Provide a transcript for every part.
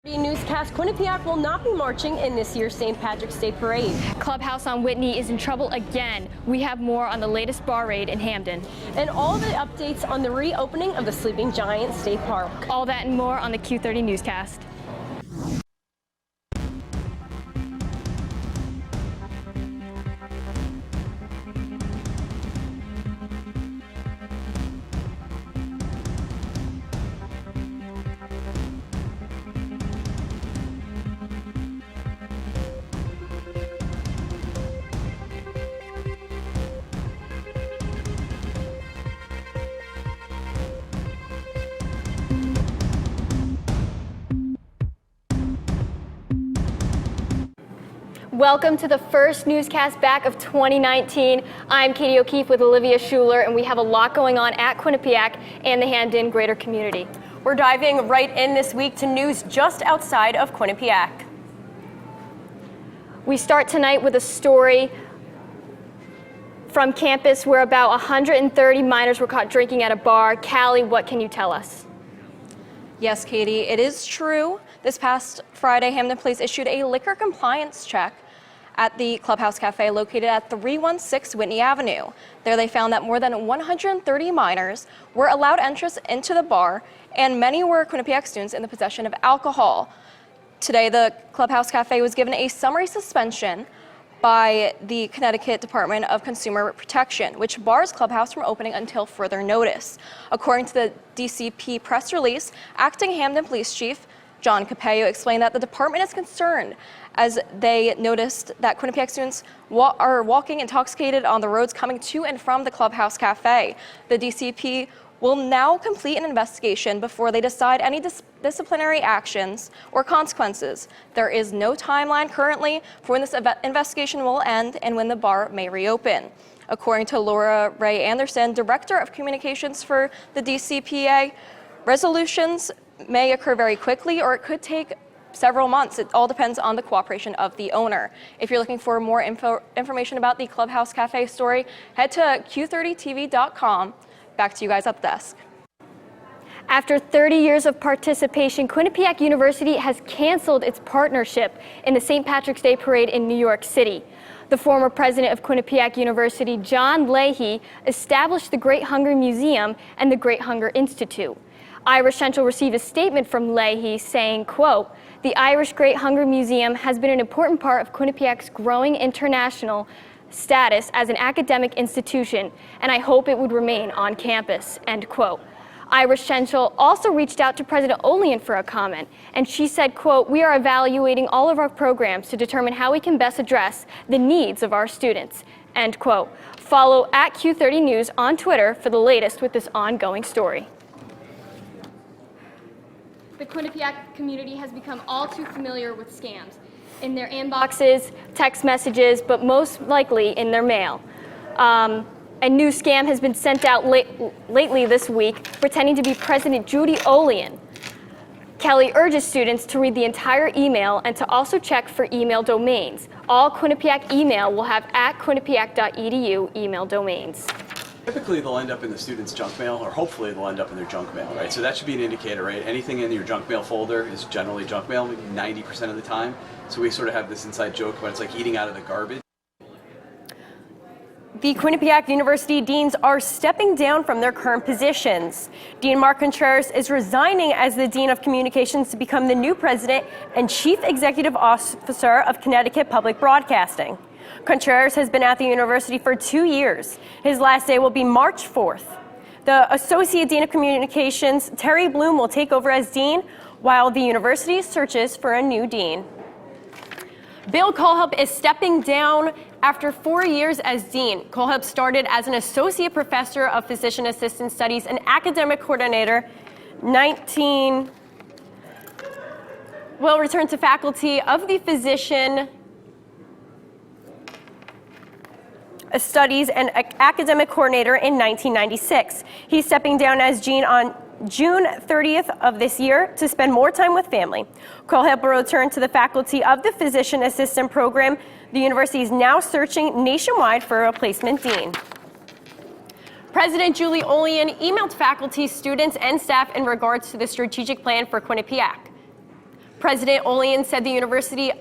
Newscast, Quinnipiac will not be marching in this year's St. Patrick's Day Parade. Clubhouse on Whitney is in trouble again. We have more on the latest bar raid in Hamden. And all the updates on the reopening of the Sleeping Giant State Park. All that and more on the Q30 Newscast. Welcome to the first newscast back of 2019. I'm Katie O'Keefe with Olivia Shuelller, and we have a lot going on at Quinnipiac and the Hamden greater community. We're diving right in this week to news just outside of Quinnipiac. We start tonight with a story from campus where about 130 minors were caught drinking at a bar. Callie, what can you tell us? Yes, Katie, it is true. This past Friday, Hamden Police issued a liquor compliance check at the Clubhouse Cafe located at 316 Whitney Avenue. There they found that more than 130 minors were allowed entrance into the bar, and many were Quinnipiac students in the possession of alcohol. Today, the Clubhouse Cafe was given a summary suspension by the Connecticut Department of Consumer Protection, which bars Clubhouse from opening until further notice. According to the DCP press release, acting Hamden Police Chief John Capello explained that the department is concerned as they noticed that Quinnipiac students are walking intoxicated on the roads coming to and from the Clubhouse Cafe. The DCP will now complete an investigation before they decide any disciplinary actions or consequences. There is no timeline currently for when this investigation will end and when the bar may reopen. According to Laura Ray Anderson, Director of Communications for the DCPA, resolutions may occur very quickly or it could take several months. It all depends on the cooperation of the owner. If you're looking for more information about the Clubhouse Cafe story, head to Q30TV.com. Back to you guys at the desk. After 30 years of participation, Quinnipiac University has canceled its partnership in the St. Patrick's Day Parade in New York City. The former president of Quinnipiac University, John Leahy, established the Great Hunger Museum and the Great Hunger Institute. Irish Central received a statement from Leahy saying, quote, "The Irish Great Hunger Museum has been an important part of Quinnipiac's growing international status as an academic institution, and I hope it would remain on campus," end quote. Irish Central also reached out to President Olian for a comment, and she said, quote, "We are evaluating all of our programs to determine how we can best address the needs of our students," end quote. Follow at Q30 News on Twitter for the latest with this ongoing story. The Quinnipiac community has become all too familiar with scams in their inboxes, text messages, but most likely in their mail. A new scam has been sent out lately this week, pretending to be President Judy Olian. Kelly urges students to read the entire email and to also check for email domains. All Quinnipiac email will have @quinnipiac.edu email domains. Typically, they'll end up in the student's junk mail, or hopefully they'll end up in their junk mail, right? So that should be an indicator, right? Anything in your junk mail folder is generally junk mail, 90% of the time. So we sort of have this inside joke about it's like eating out of the garbage. The Quinnipiac University deans are stepping down from their current positions. Dean Mark Contreras is resigning as the Dean of Communications to become the new president and chief executive officer of Connecticut Public Broadcasting. Contreras has been at the university for 2 years. His last day will be March 4th. The Associate Dean of Communications, Terry Bloom, will take over as dean while the university searches for a new dean. Bill Kohlhepp is stepping down after 4 years as dean. Kohlhepp started as an associate professor of physician assistant studies and academic coordinator. Will return to faculty of the physician studies and academic coordinator in 1996. He's stepping down as dean on June 30th of this year to spend more time with family. Kohlhepp will return to the faculty of the physician assistant program. The university is now searching nationwide for a replacement dean. President Julie Olian emailed faculty, students, and staff in regards to the strategic plan for Quinnipiac. President Olien said the University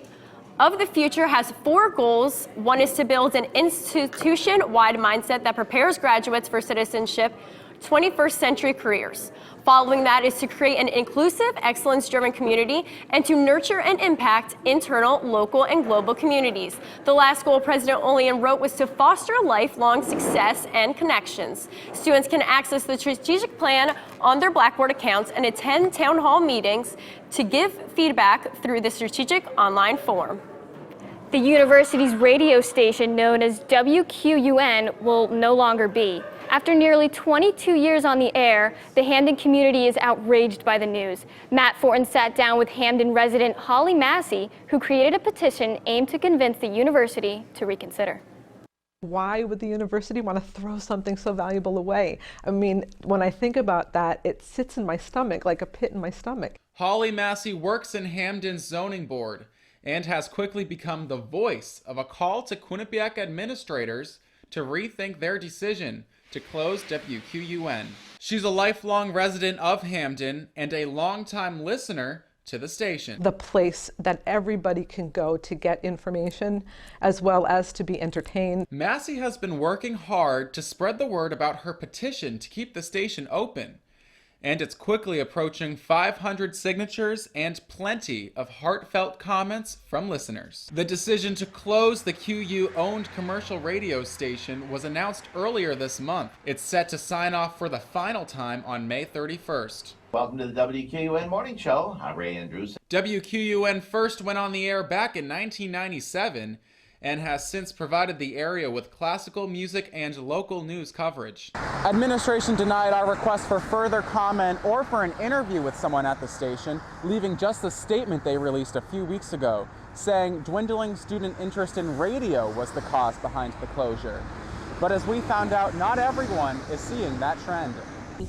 of the future has 4 goals. One is to build an institution-wide mindset that prepares graduates for citizenship, 21st century careers. Following that is to create an inclusive, excellence-driven community and to nurture and impact internal, local, and global communities. The last goal President Olien wrote was to foster lifelong success and connections. Students can access the strategic plan on their Blackboard accounts and attend town hall meetings to give feedback through the strategic online form. The university's radio station, known as WQUN, will no longer be. After nearly 22 years on the air, the Hamden community is outraged by the news. Matt Fortin sat down with Hamden resident Holly Massey, who created a petition aimed to convince the university to reconsider. Why would the university want to throw something so valuable away? I mean, when I think about that, it sits in my stomach like a pit in my stomach. Holly Massey works in Hamden's zoning board and has quickly become the voice of a call to Quinnipiac administrators to rethink their decision to close WQUN. She's a lifelong resident of Hamden and a longtime listener to the station. The place that everybody can go to get information as well as to be entertained. Massey has been working hard to spread the word about her petition to keep the station open, and it's quickly approaching 500 signatures and plenty of heartfelt comments from listeners. The decision to close the QU-owned commercial radio station was announced earlier this month. It's set to sign off for the final time on May 31st. Welcome to the WQUN Morning Show. I'm Ray Andrews. WQUN first went on the air back in 1997 and has since provided the area with classical music and local news coverage. Administration denied our request for further comment or for an interview with someone at the station, leaving just the statement they released a few weeks ago, saying dwindling student interest in radio was the cause behind the closure. But as we found out, not everyone is seeing that trend.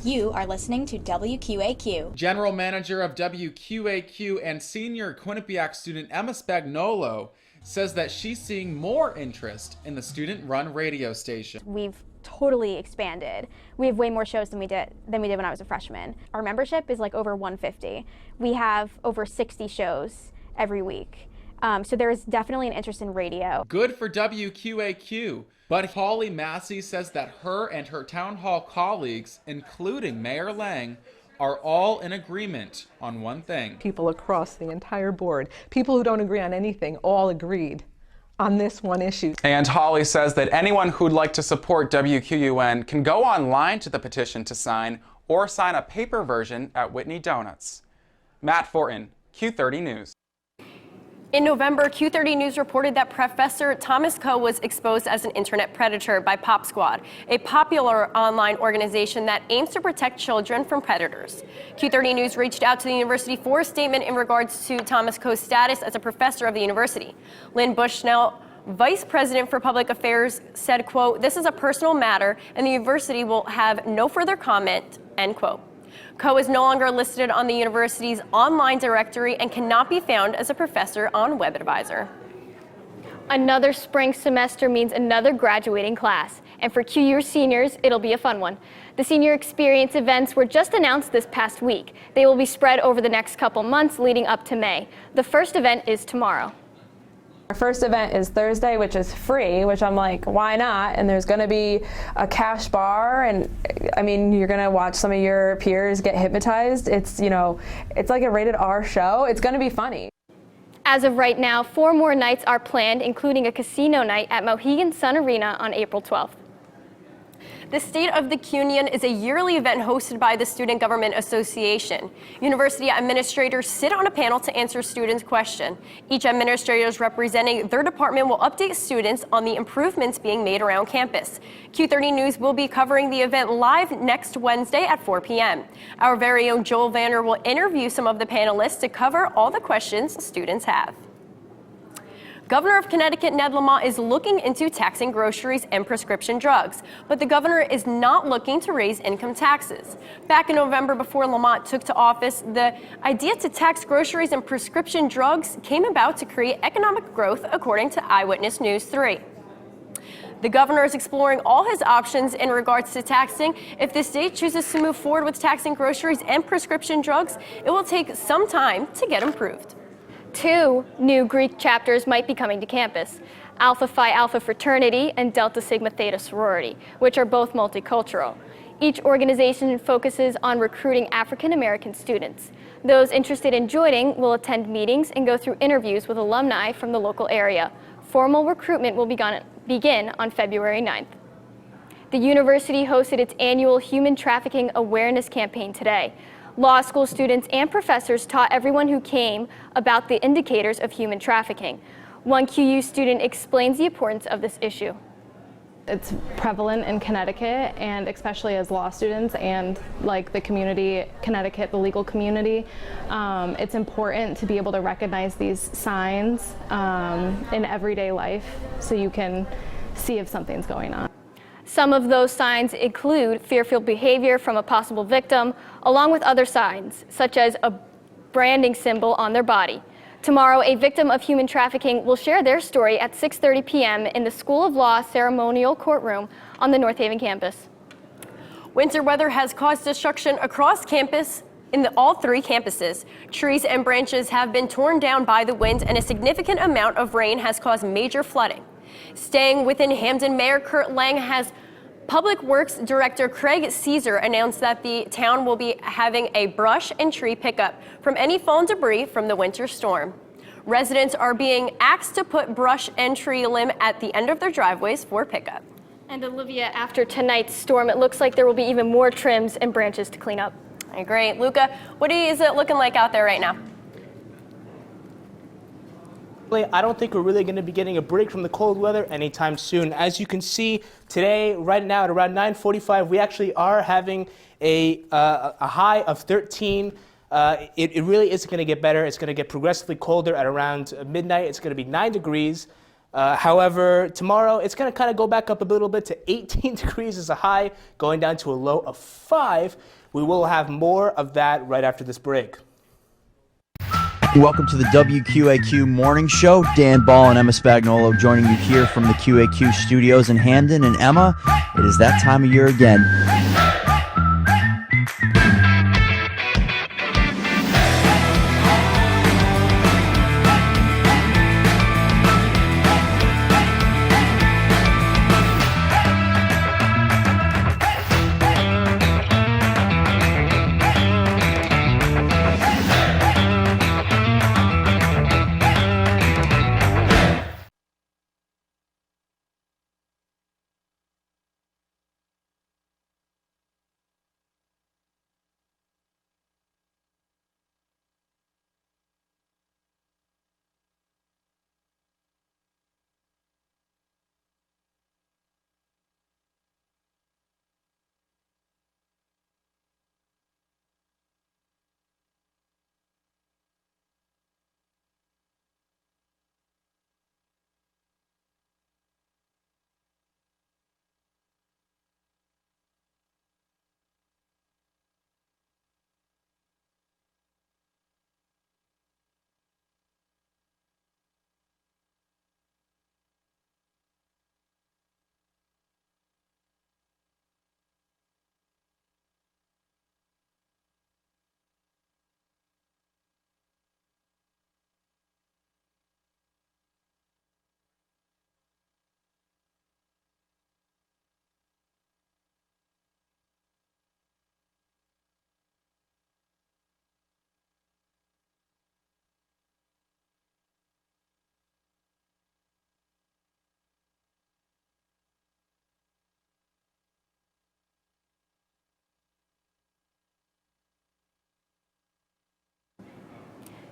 You are listening to WQAQ. General Manager of WQAQ and senior Quinnipiac student Emma Spagnolo says that she's seeing more interest in the student-run radio station. We've totally expanded. We have way more shows than we did when I was a freshman. Our membership is like over 150. We have over 60 shows every week. So there is definitely an interest in radio. Good for WQAQ. But Holly Massey says that her and her town hall colleagues, including Mayor Lang, are all in agreement on one thing. People across the entire board, people who don't agree on anything, all agreed on this one issue. And Holly says that anyone who'd like to support WQUN can go online to the petition to sign or sign a paper version at Whitney Donuts. Matt Fortin, Q30 News. In November, Q30 News reported that Professor Thomas Coe was exposed as an internet predator by Pop Squad, a popular online organization that aims to protect children from predators. Q30 News reached out to the university for a statement in regards to Thomas Coe's status as a professor of the university. Lynn Bushnell, Vice President for Public Affairs, said, quote, "This is a personal matter and the university will have no further comment," end quote. Coe is no longer listed on the university's online directory and cannot be found as a professor on WebAdvisor. Another spring semester means another graduating class, and for QU seniors, it'll be a fun one. The senior experience events were just announced this past week. They will be spread over the next couple months leading up to May. The first event is tomorrow. Our first event is Thursday, which is free, which I'm like, why not? And there's going to be a cash bar, and I mean, you're going to watch some of your peers get hypnotized. It's, you know, it's like a rated R show. It's going to be funny. As of right now, 4 more nights are planned, including a casino night at Mohegan Sun Arena on April 12th. The State of the Union is a yearly event hosted by the Student Government Association. University administrators sit on a panel to answer students' questions. Each administrator representing their department will update students on the improvements being made around campus. Q30 News will be covering the event live next Wednesday at 4 p.m. Our very own Joel Vanner will interview some of the panelists to cover all the questions students have. Governor of Connecticut Ned Lamont is looking into taxing groceries and prescription drugs, but the governor is not looking to raise income taxes. Back in November, before Lamont took to office, the idea to tax groceries and prescription drugs came about to create economic growth, according to Eyewitness News 3. The governor is exploring all his options in regards to taxing. If the state chooses to move forward with taxing groceries and prescription drugs, it will take some time to get approved. 2 new Greek chapters might be coming to campus: Alpha Phi Alpha Fraternity and Delta Sigma Theta Sorority, which are both multicultural. Each organization focuses on recruiting African American students. Those interested in joining will attend meetings and go through interviews with alumni from the local area. Formal recruitment will begin on February 9th. The university hosted its annual Human Trafficking Awareness Campaign today. Law school students and professors taught everyone who came about the indicators of human trafficking. One QU student explains the importance of this issue. It's prevalent in Connecticut, and especially as law students and like the community, Connecticut, the legal community, it's important to be able to recognize these signs in everyday life so you can see if something's going on. Some of those signs include fearful behavior from a possible victim, along with other signs, such as a branding symbol on their body. Tomorrow, a victim of human trafficking will share their story at 6:30 p.m. in the School of Law ceremonial courtroom on the North Haven campus. Winter weather has caused destruction across campus in all 3 campuses. Trees and branches have been torn down by the wind, and a significant amount of rain has caused major flooding. Staying within Hamden, Mayor Kurt Lang has Public Works Director Craig Caesar announced that the town will be having a brush and tree pickup from any fallen debris from the winter storm. Residents are being asked to put brush and tree limb at the end of their driveways for pickup. And Olivia, after tonight's storm, it looks like there will be even more trims and branches to clean up. Great. Luca, what is it looking like out there right now? I don't think we're really going to be getting a break from the cold weather anytime soon. As you can see today, right now at around 9:45, we actually are having a high of 13. It really isn't going to get better. It's going to get progressively colder at around midnight. It's going to be 9 degrees. However, tomorrow it's going to kind of go back up a little bit to 18 degrees as a high, going down to a low of 5. We will have more of that right after this break. Welcome to the WQAQ Morning Show. Dan Ball and Emma Spagnolo joining you here from the QAQ studios in Hamden. And Emma, it is that time of year again.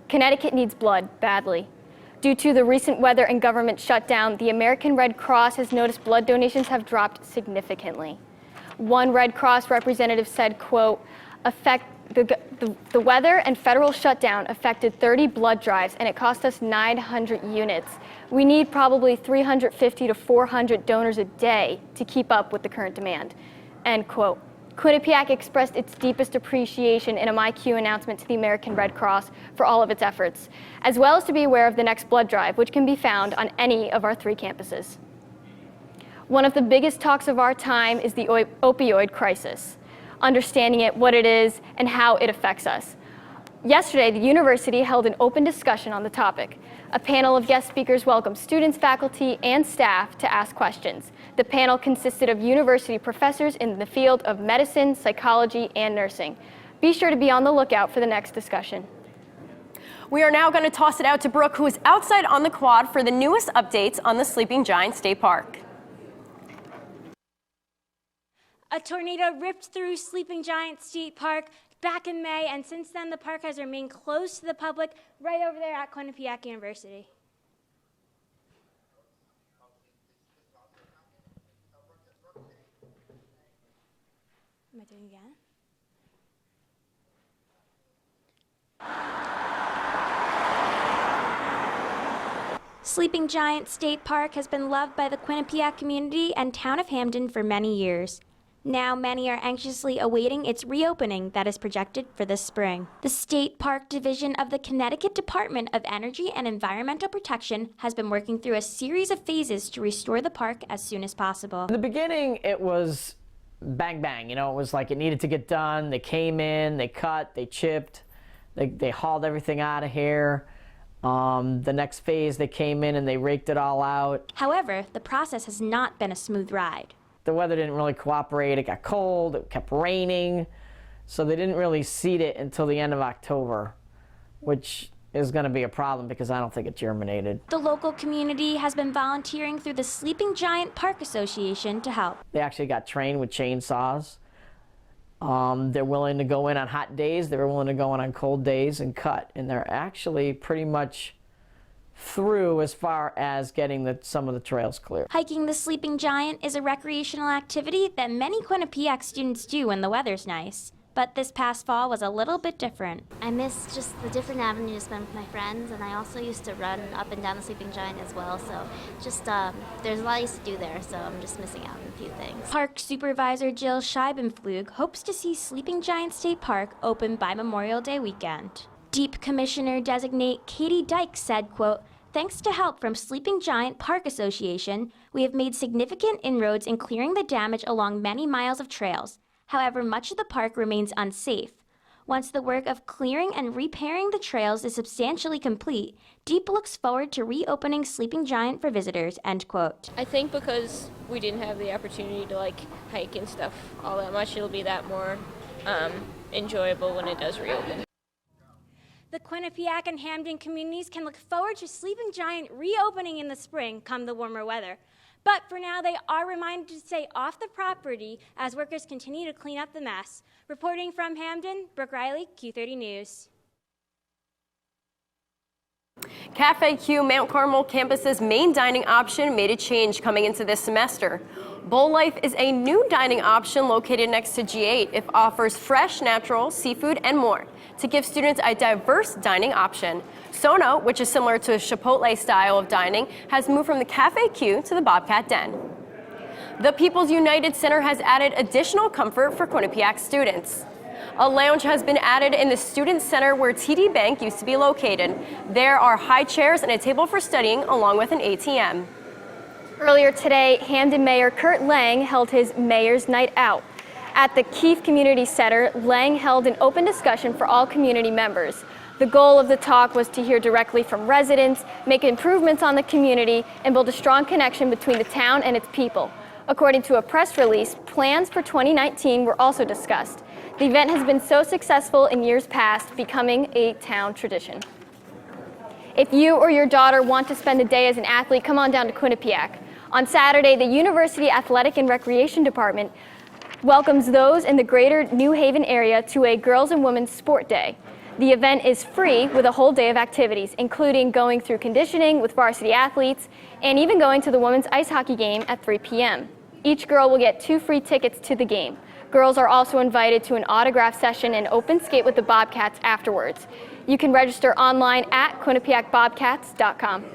Connecticut needs blood badly. Due to the recent weather and government shutdown, the American Red Cross has noticed blood donations have dropped significantly. One Red Cross representative said, quote, the weather and federal shutdown affected 30 blood drives, and it cost us 900 units. We need probably 350 to 400 donors a day to keep up with the current demand, end quote. Quinnipiac expressed its deepest appreciation in a MyQ announcement to the American Red Cross for all of its efforts, as well as to be aware of the next blood drive, which can be found on any of our 3 campuses. One of the biggest talks of our time is the opioid crisis, understanding it, what it is, and how it affects us. Yesterday, the university held an open discussion on the topic. A panel of guest speakers welcomed students, faculty, and staff to ask questions. The panel consisted of university professors in the field of medicine, psychology, and nursing. Be sure to be on the lookout for the next discussion. We are now going to toss it out to Brooke, who is outside on the quad for the newest updates on the Sleeping Giant State Park. A tornado ripped through Sleeping Giant State Park back in May, and since then the park has remained closed to the public right over there at Quinnipiac University. Am I doing it again? Sleeping Giant State Park has been loved by the Quinnipiac community and town of Hamden for many years. Now many are anxiously awaiting its reopening that is projected for this spring. The State Park Division of the Connecticut Department of Energy and Environmental Protection has been working through a series of phases to restore the park as soon as possible. In the beginning, it was bang, bang. You know, it was like it needed to get done. They came in, they cut, they chipped, they hauled everything out of here. The next phase, they came in and they raked it all out. However, the process has not been a smooth ride. The weather didn't really cooperate. It got cold, it kept raining, so they didn't really seed it until the end of October, which is going to be a problem because I don't think it germinated. The local community has been volunteering through the Sleeping Giant Park Association to help. They actually got trained with chainsaws. They're willing to go in on hot days, they're willing to go in on cold days and cut, and they're actually pretty much through as far as getting some of the trails clear. Hiking the Sleeping Giant is a recreational activity that many Quinnipiac students do when the weather's nice. But this past fall was a little bit different. I miss just the different avenue to spend with my friends, and I also used to run up and down the Sleeping Giant as well, so just there's a lot I used to do there, so I'm just missing out on a few things. Park Supervisor Jill Scheibenflug hopes to see Sleeping Giant State Park open by Memorial Day weekend. Deep Commissioner-designate Katie Dykes said, quote, "Thanks to help from Sleeping Giant Park Association, we have made significant inroads in clearing the damage along many miles of trails. However, much of the park remains unsafe. Once the work of clearing and repairing the trails is substantially complete, Deep looks forward to reopening Sleeping Giant for visitors," end quote. I think because we didn't have the opportunity to hike and stuff all that much, it'll be that more enjoyable when it does reopen. The Quinnipiac and Hamden communities can look forward to Sleeping Giant reopening in the spring come the warmer weather. But for now, they are reminded to stay off the property as workers continue to clean up the mess. Reporting from Hamden, Brooke Reilly, Q30 News. Cafe Q Mount Carmel campus's main dining option made a change coming into this semester. Bowl Life is a new dining option located next to G8. It offers fresh, natural, seafood, and more to give students a diverse dining option. Sono, which is similar to a Chipotle style of dining, has moved from the Cafe Q to the Bobcat Den. The People's United Center has added additional comfort for Quinnipiac students. A lounge has been added in the Student Center where TD Bank used to be located. There are high chairs and a table for studying along with an ATM. Earlier today, Hamden Mayor Kurt Lang held his Mayor's Night Out. At the Keefe Community Center, Lang held an open discussion for all community members. The goal of the talk was to hear directly from residents, make improvements on the community, and build a strong connection between the town and its people. According to a press release, plans for 2019 were also discussed. The event has been so successful in years past, becoming a town tradition. If you or your daughter want to spend the day as an athlete, come on down to Quinnipiac. On Saturday, the University Athletic and Recreation Department welcomes those in the greater New Haven area to a Girls and Women's Sport Day. The event is free with a whole day of activities, including going through conditioning with varsity athletes and even going to the women's ice hockey game at 3 p.m. Each girl will get 2 free tickets to the game. Girls are also invited to an autograph session and open skate with the Bobcats afterwards. You can register online at QuinnipiacBobcats.com.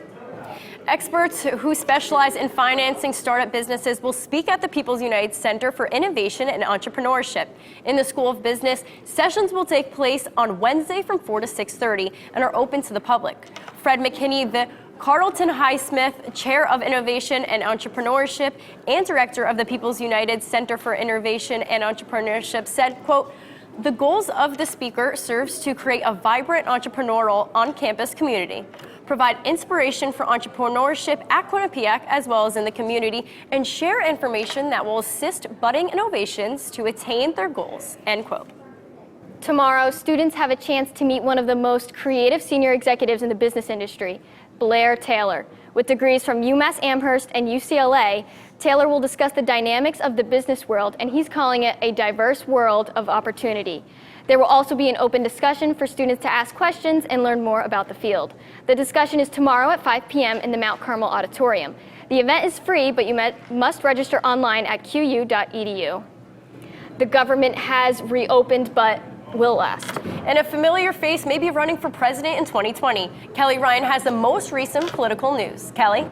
Experts who specialize in financing startup businesses will speak at the People's United Center for Innovation and Entrepreneurship. In the School of Business, sessions will take place on Wednesday from 4 to 6:30 and are open to the public. Fred McKinney, the Carlton Highsmith Chair of Innovation and Entrepreneurship and Director of the People's United Center for Innovation and Entrepreneurship said, quote, The goals of the speaker serves to create a vibrant entrepreneurial on-campus community, provide inspiration for entrepreneurship at Quinnipiac as well as in the community, and share information that will assist budding innovations to attain their goals, end quote. Tomorrow, students have a chance to meet one of the most creative senior executives in the business industry, Blair Taylor. With degrees from UMass Amherst and UCLA, Taylor will discuss the dynamics of the business world, and he's calling it a diverse world of opportunity. There will also be an open discussion for students to ask questions and learn more about the field. The discussion is tomorrow at 5 p.m. in the Mount Carmel Auditorium. The event is free, but you must register online at qu.edu. The government has reopened, but will last. And a familiar face may be running for president in 2020. Kelly Ryan has the most recent political news. Kelly?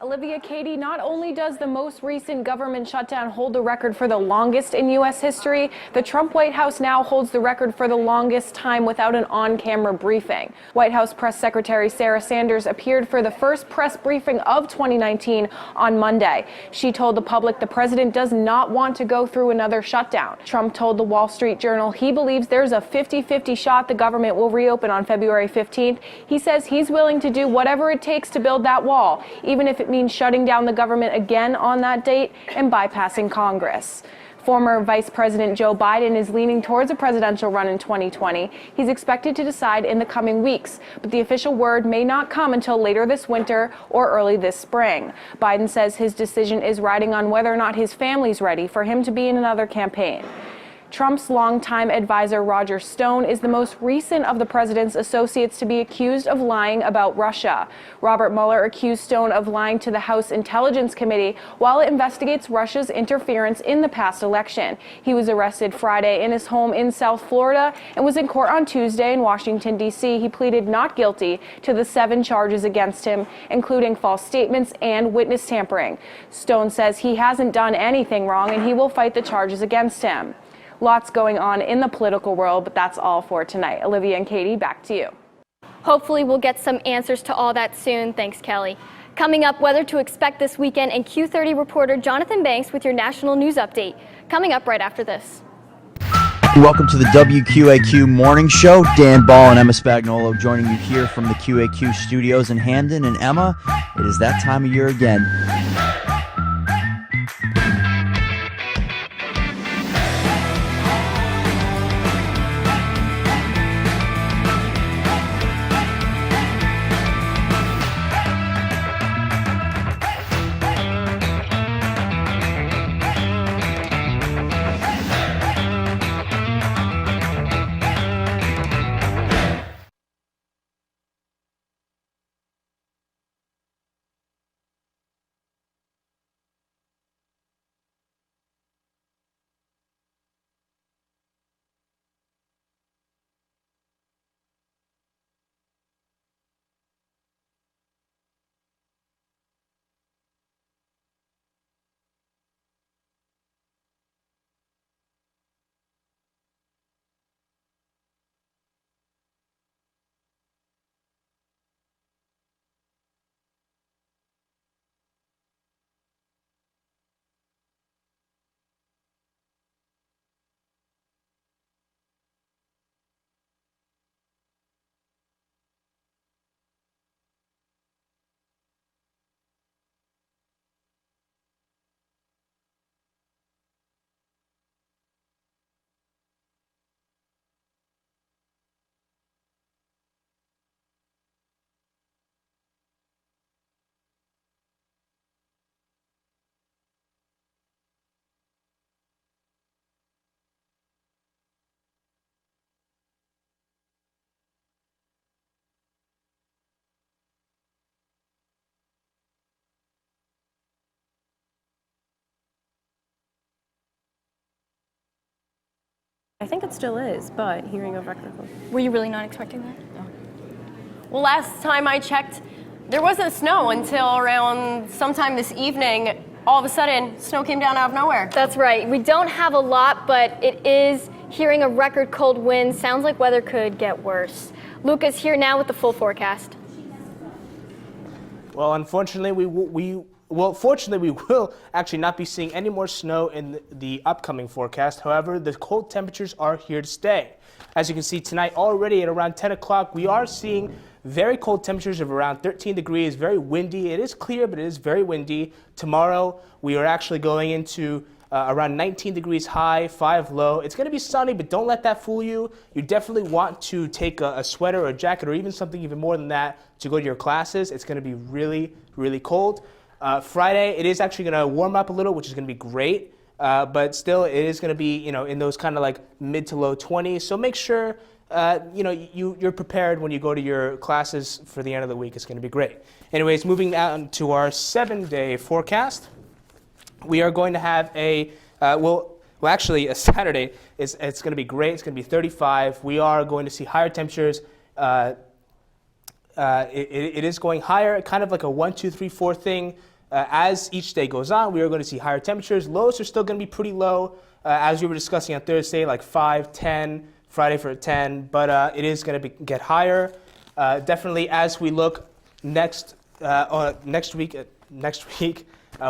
Olivia, Katie, not only does the most recent government shutdown hold the record for the longest in U.S. history, the Trump White House now holds the record for the longest time without an on-camera briefing. White House Press Secretary Sarah Sanders appeared for the first press briefing of 2019 on Monday. She told the public the president does not want to go through another shutdown. Trump told the Wall Street Journal he believes there's a 50-50 shot the government will reopen on February 15th. He says he's willing to do whatever it takes to build that wall, even if it means shutting down the government again on that date and bypassing Congress. Former Vice President Joe Biden is leaning towards a presidential run in 2020. He's expected to decide in the coming weeks, but the official word may not come until later this winter or early this spring. Biden says his decision is riding on whether or not his family's ready for him to be in another campaign. Trump's longtime advisor Roger Stone is the most recent of the president's associates to be accused of lying about Russia. Robert Mueller accused Stone of lying to the House Intelligence Committee while it investigates Russia's interference in the past election. He was arrested Friday in his home in South Florida and was in court on Tuesday in Washington, D.C. He pleaded not guilty to the 7 charges against him, including false statements and witness tampering. Stone says he hasn't done anything wrong and he will fight the charges against him. Lots going on in the political world, but that's all for tonight. Olivia and Katie, back to you. Hopefully we'll get some answers to all that soon. Thanks, Kelly. Coming up, weather to expect this weekend, and Q30 reporter Jonathan Banks with your national news update. Coming up right after this. Welcome to the WQAQ Morning Show. Dan Ball and Emma Spagnolo joining you here from the QAQ studios in Hamden. And Emma, it is that time of year again. I think it still is, but hearing of record. Were you really not expecting that? No. Well, last time I checked, there wasn't snow until around sometime this evening. All of a sudden, snow came down out of nowhere. That's right. We don't have a lot, but it is hearing of record cold winds. Sounds like weather could get worse. Luca's here now with the full forecast. Well, unfortunately, we Well, fortunately, we will actually not be seeing any more snow in the upcoming forecast. However, the cold temperatures are here to stay. As you can see tonight, already at around 10 o'clock, we are seeing very cold temperatures of around 13 degrees, very windy. It is clear, but it is very windy. Tomorrow, we are actually going into around 19 degrees high, 5 low. It's going to be sunny, but don't let that fool you. You definitely want to take a sweater or a jacket or even something even more than that to go to your classes. It's going to be really, really cold. Friday, it is actually going to warm up a little, which is going to be great. But still, it is going to be, in those kind of like mid to low 20s. So make sure, you're prepared when you go to your classes for the end of the week. It's going to be great. Anyways, moving on to our 7-day forecast. We are going to have actually a Saturday. It's going to be great. It's going to be 35. We are going to see higher temperatures. It is going higher, kind of like a 1, 2, 3, 4 thing. As each day goes on, we are going to see higher temperatures. Lows are still going to be pretty low, as we were discussing on Thursday, like 5, 10, Friday for 10, but it is going to get higher. Definitely as we look next week,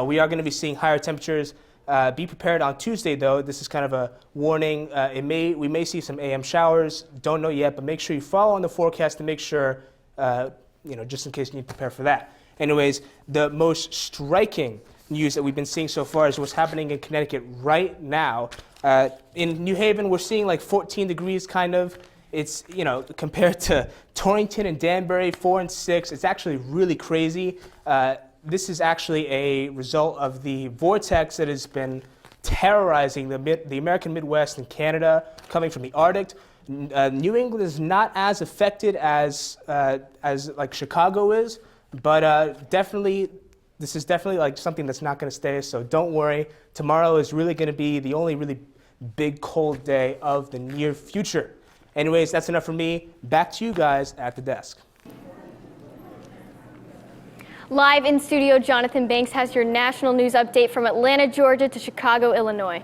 we are going to be seeing higher temperatures. Be prepared on Tuesday, though. This is kind of a warning. We may see some AM showers. Don't know yet, but make sure you follow on the forecast to make sure, just in case you need to prepare for that. Anyways, the most striking news that we've been seeing so far is what's happening in Connecticut right now. In New Haven, we're seeing like 14 degrees kind of. It's, compared to Torrington and Danbury, 4 and 6, it's actually really crazy. This is actually a result of the vortex that has been terrorizing the American Midwest and Canada, coming from the Arctic. New England is not as affected as like Chicago is, but this is definitely like something that's not going to stay. So don't worry. Tomorrow is really going to be the only really big cold day of the near future. Anyways, that's enough for me. Back to you guys at the desk. Live in studio, Jonathan Banks has your national news update from Atlanta, Georgia to Chicago, Illinois.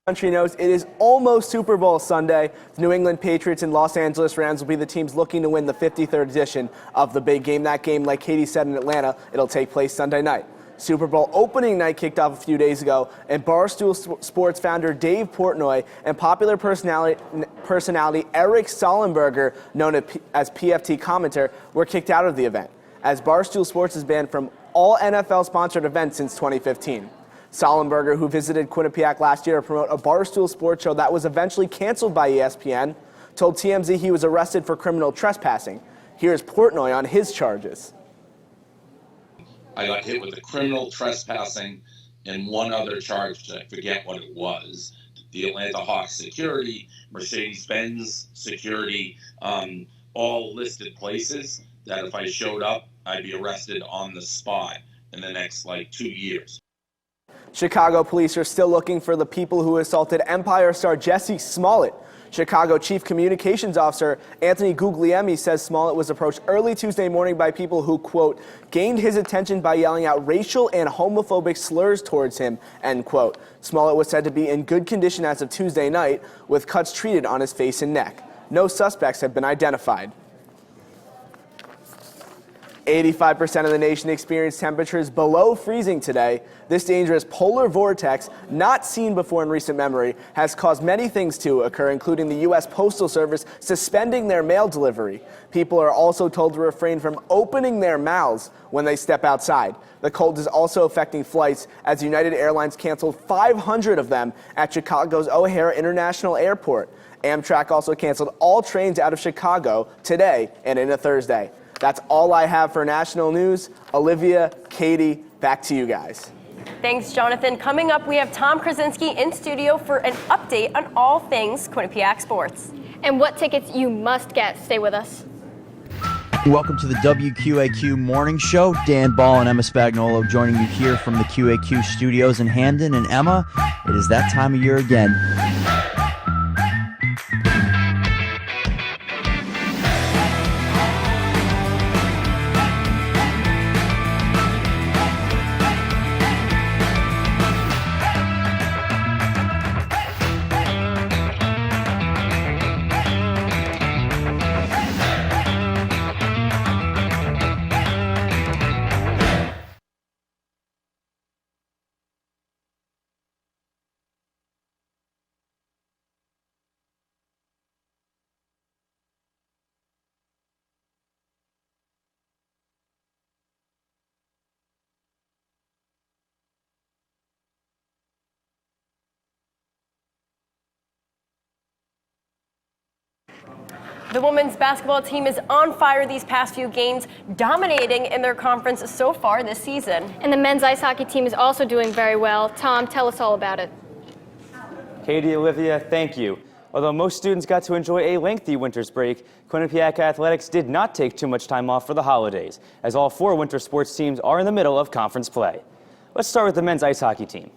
Country knows it is almost Super Bowl Sunday. The New England Patriots and Los Angeles Rams will be the teams looking to win the 53rd edition of the big game. That game, like Katie said in Atlanta, it'll take place Sunday night. Super Bowl opening night kicked off a few days ago, and Barstool Sports founder Dave Portnoy and popular personality Eric Sollenberger, known as PFT commentator, were kicked out of the event, as Barstool Sports has banned from all NFL-sponsored events since 2015. Sollenberger, who visited Quinnipiac last year to promote a Barstool Sports show that was eventually canceled by ESPN, told TMZ he was arrested for criminal trespassing. Here's Portnoy on his charges. I got hit with a criminal trespassing and one other charge, I forget what it was. The Atlanta Hawks security, Mercedes-Benz security, all listed places that if I showed up, I'd be arrested on the spot in the next 2 years. Chicago police are still looking for the people who assaulted Empire star Jussie Smollett. Chicago Chief Communications Officer Anthony Guglielmi says Smollett was approached early Tuesday morning by people who, quote, gained his attention by yelling out racial and homophobic slurs towards him, end quote. Smollett was said to be in good condition as of Tuesday night, with cuts treated on his face and neck. No suspects have been identified. 85% of the nation experienced temperatures below freezing today. This dangerous polar vortex, not seen before in recent memory, has caused many things to occur, including the U.S. Postal Service suspending their mail delivery. People are also told to refrain from opening their mouths when they step outside. The cold is also affecting flights, as United Airlines canceled 500 of them at Chicago's O'Hare International Airport. Amtrak also canceled all trains out of Chicago today and into Thursday. That's all I have for national news. Olivia, Katie, back to you guys. Thanks, Jonathan. Coming up, we have Tom Krasinski in studio for an update on all things Quinnipiac sports. And what tickets you must get. Stay with us. Welcome to the WQAQ Morning Show. Dan Ball and Emma Spagnolo joining you here from the QAQ studios in Hamden. And Emma, it is that time of year again. The women's basketball team is on fire these past few games, dominating in their conference so far this season. And the men's ice hockey team is also doing very well. Tom, tell us all about it. Katie, Olivia, thank you. Although most students got to enjoy a lengthy winter's break, Quinnipiac Athletics did not take too much time off for the holidays, as all 4 winter sports teams are in the middle of conference play. Let's start with the men's ice hockey team.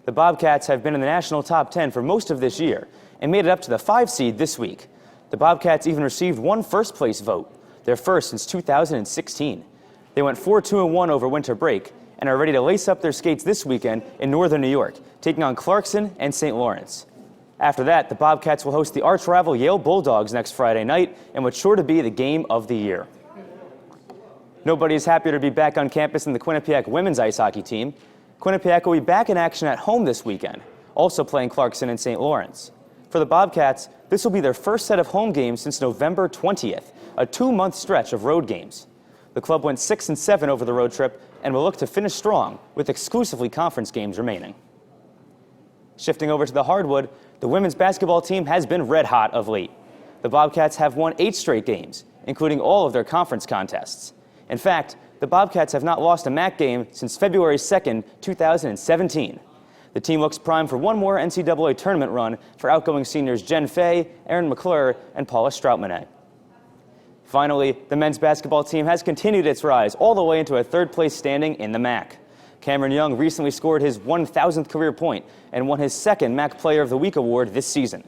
The Bobcats have been in the national top 10 for most of this year and made it up to the 5 seed this week. The Bobcats even received 1 first-place vote, their first since 2016. They went 4-2-1 over winter break and are ready to lace up their skates this weekend in northern New York, taking on Clarkson and St. Lawrence. After that, the Bobcats will host the arch-rival Yale Bulldogs next Friday night and what's sure to be the game of the year. Nobody is happier to be back on campus than the Quinnipiac women's ice hockey team. Quinnipiac will be back in action at home this weekend, also playing Clarkson and St. Lawrence. For the Bobcats, this will be their first set of home games since November 20th, a 2-month stretch of road games. The club went 6-7 over the road trip and will look to finish strong with exclusively conference games remaining. Shifting over to the hardwood, the women's basketball team has been red hot of late. The Bobcats have won 8 straight games, including all of their conference contests. In fact, the Bobcats have not lost a MAC game since February 2nd, 2017. The team looks primed for one more NCAA tournament run for outgoing seniors Jen Fay, Erin McClure, and Paula Stroutmanet. Finally, the men's basketball team has continued its rise all the way into a 3rd-place standing in the MAC. Cameron Young recently scored his 1,000th career point and won his 2nd MAC Player of the Week award this season.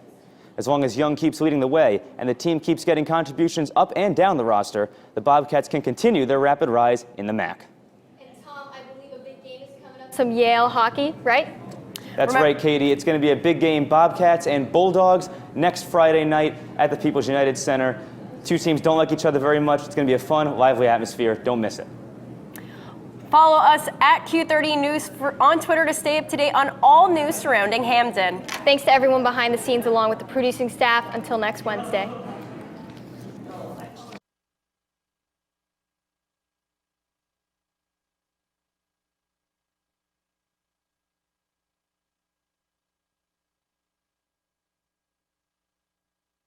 As long as Young keeps leading the way and the team keeps getting contributions up and down the roster, the Bobcats can continue their rapid rise in the MAC. And Tom, I believe a big game is coming up. Some Yale hockey, right? That's right, Katie. It's going to be a big game, Bobcats and Bulldogs, next Friday night at the People's United Center. 2 teams don't like each other very much. It's going to be a fun, lively atmosphere. Don't miss it. Follow us at Q30 News on Twitter to stay up to date on all news surrounding Hamden. Thanks to everyone behind the scenes along with the producing staff. Until next Wednesday.